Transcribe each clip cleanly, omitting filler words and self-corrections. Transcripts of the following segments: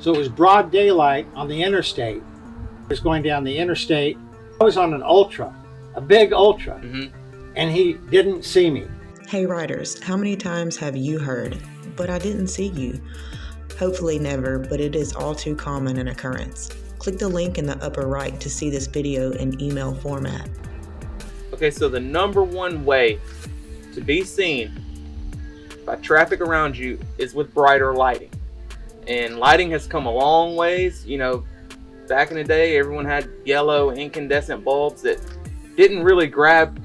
So it was broad daylight on the interstate. I was going down the interstate. I was on an Ultra, a big Ultra, and he didn't see me. Hey riders, how many times have you heard, "But I didn't see you"? Hopefully never, but it is all too common an occurrence. Click the link in the upper right to see this video in email format. Okay, so the number one way to be seen by traffic around you is with brighter lighting. And lighting has come a long ways. You know, back in the day, everyone had yellow incandescent bulbs that didn't really grab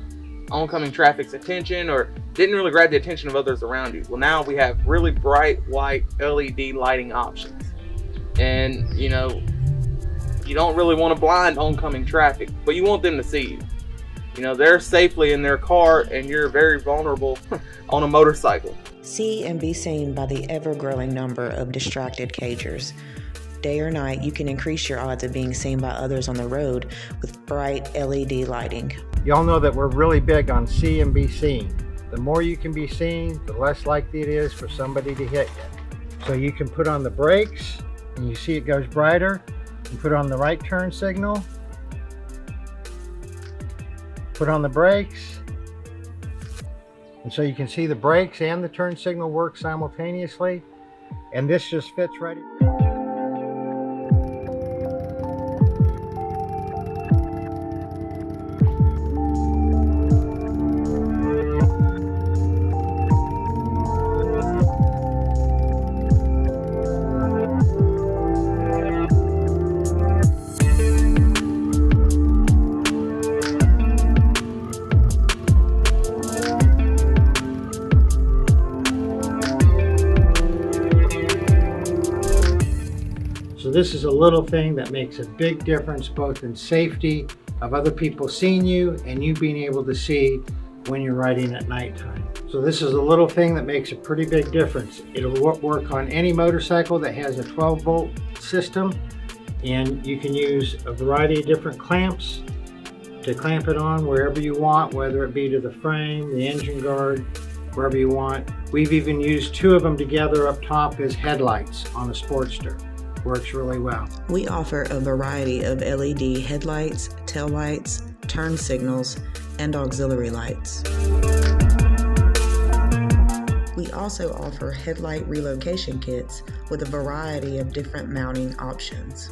oncoming traffic's attention or didn't really grab the attention of others around you. Well, now we have really bright white LED lighting options. And, you know, you don't really want to blind oncoming traffic, but you want them to see you. You know, they're safely in their car and you're very vulnerable on a motorcycle. See and be seen by the ever-growing number of distracted cagers. Day or night, you can increase your odds of being seen by others on the road with bright LED lighting. Y'all know that we're really big on see and be seen. The more you can be seen, the less likely it is for somebody to hit you. So you can put on the brakes and you see it goes brighter. You put on the right turn signal, put on the brakes, and so you can see the brakes and the turn signal work simultaneously, and this just fits right in. So this is a little thing that makes a big difference both in safety of other people seeing you and you being able to see when you're riding at nighttime. So this is a little thing that makes a pretty big difference. It'll work on any motorcycle that has a 12-volt system, and you can use a variety of different clamps to clamp it on wherever you want, whether it be to the frame, the engine guard, wherever you want. We've even used two of them together up top as headlights on a Sportster. Works really well. We offer a variety of LED headlights, taillights, turn signals, and auxiliary lights. We also offer headlight relocation kits with a variety of different mounting options.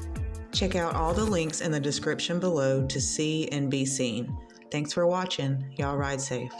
Check out all the links in the description below to see and be seen. Thanks for watching. Y'all ride safe.